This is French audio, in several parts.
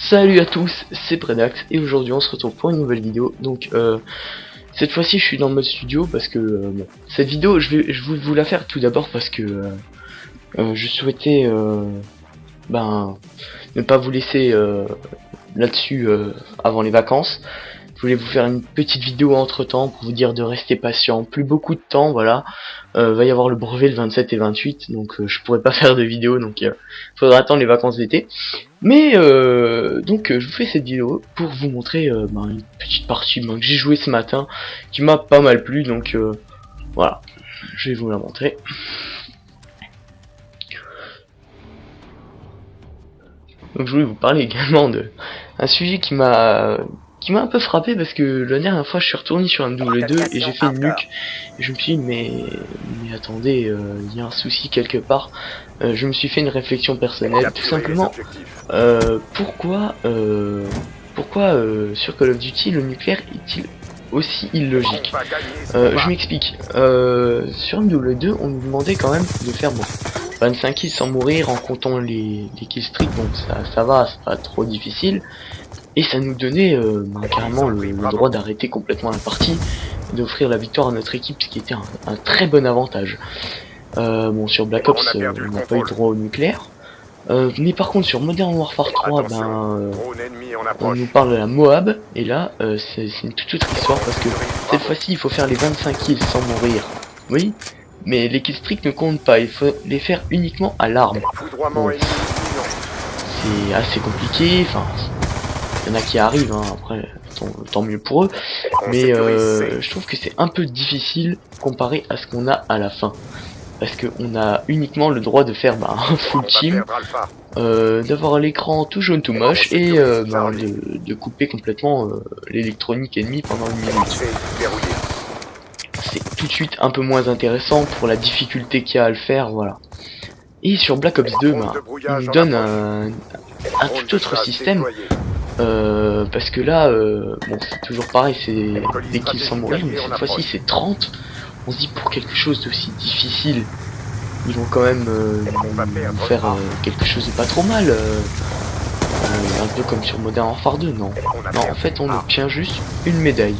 Salut à tous, c'est Predax et aujourd'hui on se retrouve pour une nouvelle vidéo. Donc cette fois-ci je suis dans le mode studio parce que bon, cette vidéo je vais vous la faire tout d'abord parce que je souhaitais ne pas vous laisser là-dessus avant les vacances. Je voulais vous faire une petite vidéo entre temps pour vous dire de rester patient, plus beaucoup de temps, voilà. Va y avoir le brevet le 27 et 28, donc je pourrais pas faire de vidéo, donc faudra attendre les vacances d'été. Mais donc je vous fais cette vidéo pour vous montrer une petite partie que j'ai joué ce matin, qui m'a pas mal plu, donc voilà, je vais vous la montrer. Donc je voulais vous parler également de un sujet qui m'a un peu frappé parce que la dernière fois je suis retourné sur MW2 et j'ai fait une nuque et je me suis dit mais attendez, il y a un souci quelque part. Je me suis fait une réflexion personnelle, tout simplement. Pourquoi sur Call of Duty le nucléaire est-il aussi illogique? Je m'explique. Sur MW2 on nous demandait quand même de faire 25 kills sans mourir en comptant les kills streaks, donc ça va, c'est pas trop difficile. Et ça nous donnait carrément le droit d'arrêter complètement la partie et d'offrir la victoire à notre équipe, ce qui était un très bon avantage. Bon, sur Black Ops on n'a pas eu droit au nucléaire. Mais par contre sur Modern Warfare 3 on nous parle de la Moab, et là c'est une toute autre histoire parce que cette fois-ci il faut faire les 25 kills sans mourir. Oui, mais les kills streaks ne comptent pas, il faut les faire uniquement à l'arme. Bon, c'est assez compliqué, enfin il y en a qui arrivent, hein, après tant mieux pour eux, mais je trouve que c'est un peu difficile comparé à ce qu'on a à la fin. Parce qu'on a uniquement le droit de faire un full team, d'avoir l'écran tout jaune tout moche et de couper complètement l'électronique ennemie pendant une minute. C'est tout de suite un peu moins intéressant pour la difficulté qu'il y a à le faire, voilà. Et sur Black Ops 2, il nous donne un tout autre système, parce que là, bon c'est toujours pareil, c'est des kills sans mourir, mais cette fois-ci c'est 30. On se dit pour quelque chose d'aussi difficile, ils vont quand même faire quelque chose de pas trop mal, un peu comme sur Modern Warfare 2, non. Non, en fait on obtient juste une médaille.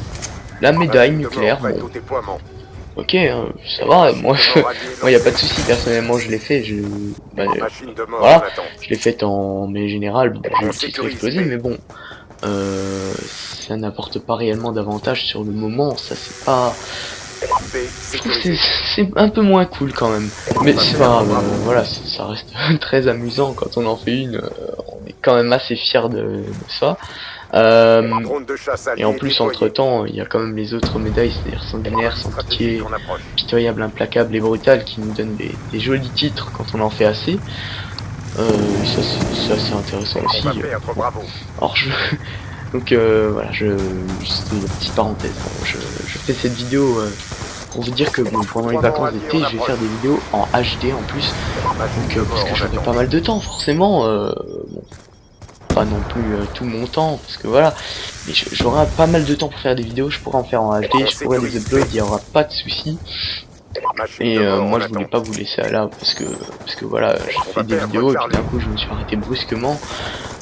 La médaille nucléaire, bon. Ok, hein, ça va, moi y a pas de souci, personnellement je l'ai fait, voilà, je l'ai fait en mêlée générale, bon, j'ai une petite explosé, mais bon, ça n'apporte pas réellement d'avantage sur le moment, ça c'est pas... Je trouve que c'est un peu moins cool quand même, mais c'est pas grave, voilà, ça reste très amusant quand on en fait une, on est quand même assez fier de ça. Et en plus entre temps il y a quand même les autres médailles, c'est-à-dire sanguinaire, sans pitié, pitoyable, implacable et brutal, qui nous donnent des jolis titres quand on en fait assez. Ça c'est assez intéressant aussi. Alors donc voilà, c'était une petite parenthèse, je fais cette vidéo pour vous dire que pendant les vacances d'été je vais faire des vidéos en HD en plus, donc parce que j'aurai pas mal de temps forcément, pas non plus tout mon temps, parce que voilà, mais j'aurai pas mal de temps pour faire des vidéos, je pourrai en faire en HD, je pourrai les upload, il n'y aura pas de soucis. Et moi je voulais pas vous laisser à là parce que voilà, je fais des vidéos et puis d'un coup je me suis arrêté brusquement.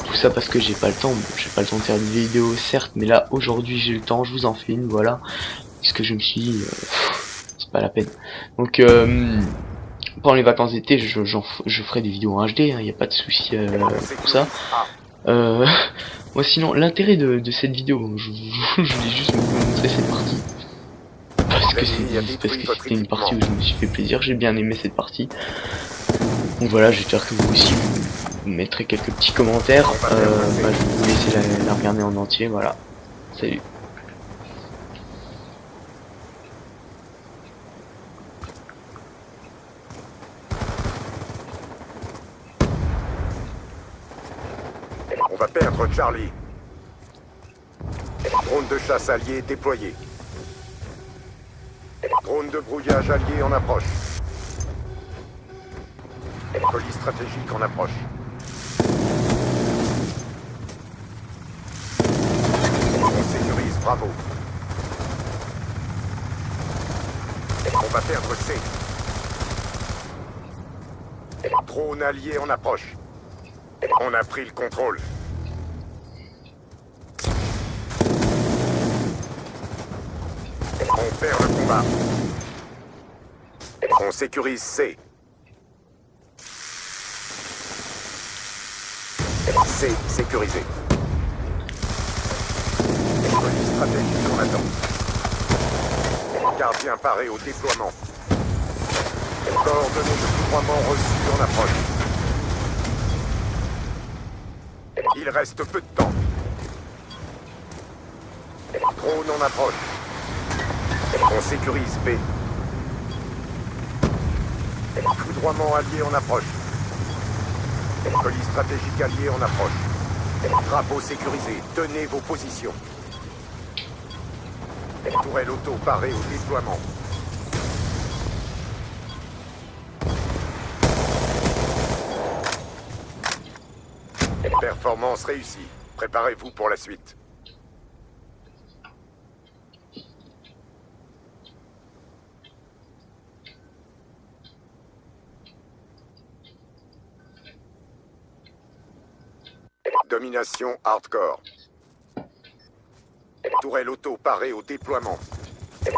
Tout ça parce que j'ai pas le temps, de faire des vidéos certes, mais là aujourd'hui j'ai le temps, je vous en fais une, voilà. Parce que je me suis dit, c'est pas la peine. Donc pendant les vacances d'été je ferai des vidéos en HD, il n'y a pas de souci pour ça. Moi sinon l'intérêt de cette vidéo, je voulais juste vous montrer cette partie. Parce que c'était une partie où je me suis fait plaisir, j'ai bien aimé cette partie. Donc voilà, j'espère que vous aussi vous mettrez quelques petits commentaires. Je vais vous laisser la regarder en entier, voilà. Salut. On va perdre Charlie. Drone de chasse allié déployé. Drone de brouillage allié en approche. Colis stratégique en approche. On sécurise, bravo. On va perdre C. Drone allié en approche. On a pris le contrôle. On perd le combat. On sécurise C. C sécurisé. Police stratégique en attente. Gardien paré au déploiement. Coordonnées de déploiement reçues en approche. Il reste peu de temps. Drone en approche. On sécurise B. Foudroiement allié en approche. Police stratégique allié en approche. Drapeau sécurisé. Tenez vos positions. Tourelle auto parée au déploiement. Performance réussie. Préparez-vous pour la suite. Domination hardcore. Tourelle auto parée au déploiement.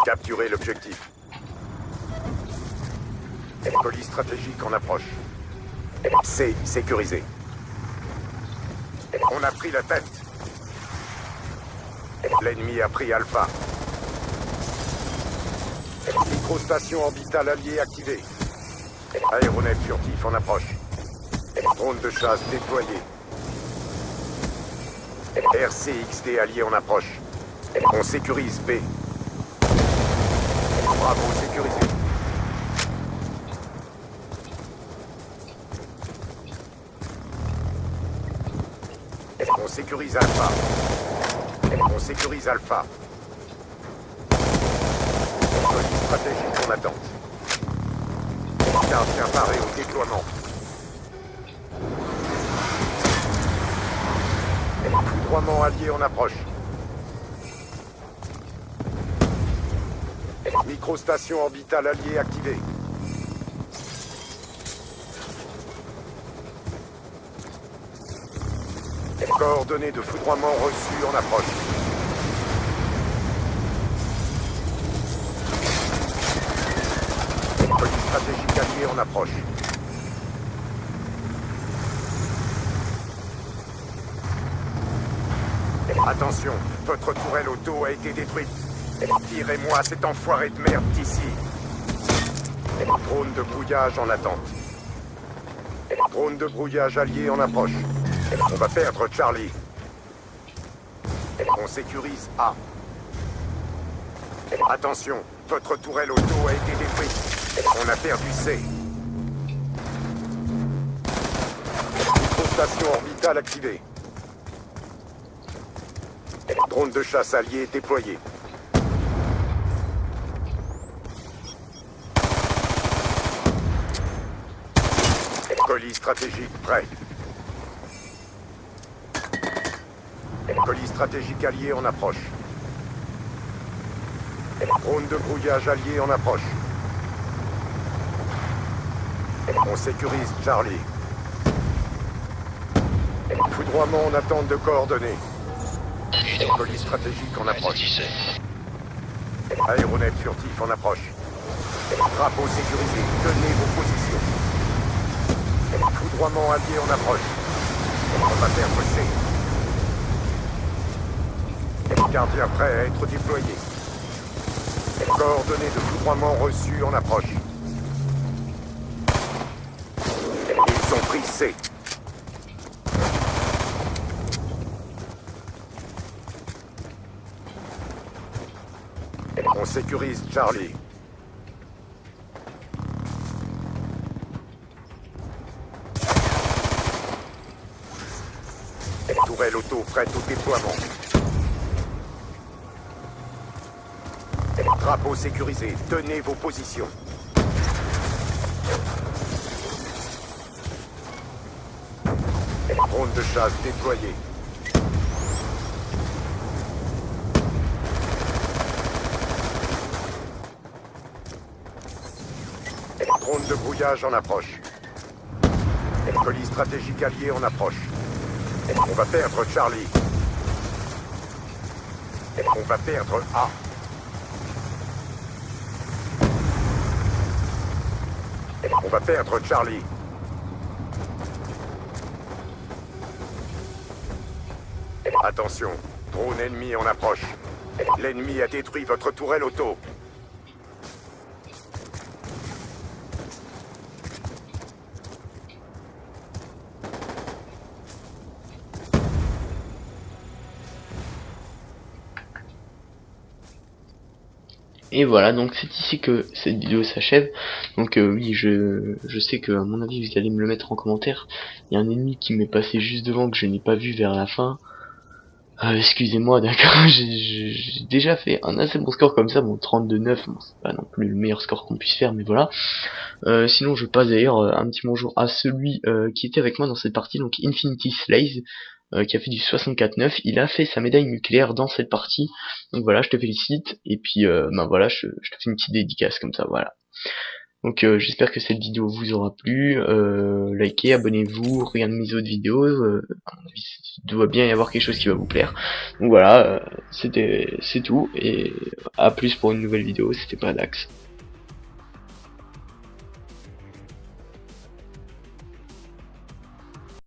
Capturez l'objectif. Police stratégique en approche. C sécurisé. On a pris la tête. L'ennemi a pris Alpha. Microstation orbitale alliée activée. Aéronef furtif en approche. Drone de chasse déployé. RCXD allié en approche. On sécurise B. Bravo sécurisé. On sécurise Alpha. On sécurise Alpha. Police stratégique en attente. Gardien paré au déploiement. Foudroiement allié en approche. Microstation orbitale alliée activée. Coordonnées de foudroiement reçues en approche. Police stratégique alliée en approche. Attention, votre tourelle auto a été détruite. Tirez-moi cet enfoiré de merde d'ici. Drone de brouillage en attente. Drone de brouillage allié en approche. On va perdre Charlie. On sécurise A. Attention, votre tourelle auto a été détruite. On a perdu C. Microstation orbitale activée. Drone de chasse allié déployé. Police stratégique prêt. Police stratégique allié en approche. Drone de brouillage allié en approche. On sécurise Charlie. Foudroiement en attente de coordonnées. Police stratégique en approche. Aéronef furtif en approche. Drapeau sécurisé. Tenez vos positions. Foudroiement allié en approche. On va perdre C. Gardien prêt à être déployé. Coordonnées de foudroiement reçues en approche. Ils ont pris C. On sécurise Charlie. Tourelle auto prête au déploiement. Drapeau sécurisé. Tenez vos positions. Drone de chasse déployé. Drone de brouillage en approche. Police stratégique alliée en approche. On va perdre Charlie. On va perdre A. On va perdre Charlie. Attention, drone ennemi en approche. L'ennemi a détruit votre tourelle auto. Et voilà, donc c'est ici que cette vidéo s'achève. Donc oui, je sais que à mon avis vous allez me le mettre en commentaire. Il y a un ennemi qui m'est passé juste devant que je n'ai pas vu vers la fin. Excusez-moi, d'accord, j'ai déjà fait un assez bon score comme ça, bon 32-9, bon, c'est pas non plus le meilleur score qu'on puisse faire, mais voilà. Sinon je passe d'ailleurs un petit bonjour à celui qui était avec moi dans cette partie, donc Infinity Slays, qui a fait du 64-9, il a fait sa médaille nucléaire dans cette partie, donc voilà, je te félicite, et puis ben voilà, je te fais une petite dédicace comme ça, voilà. Donc j'espère que cette vidéo vous aura plu, likez, abonnez-vous, regardez mes autres vidéos, à mon avis, il doit bien y avoir quelque chose qui va vous plaire. Donc voilà, c'est tout, et à plus pour une nouvelle vidéo, c'était pas Dax.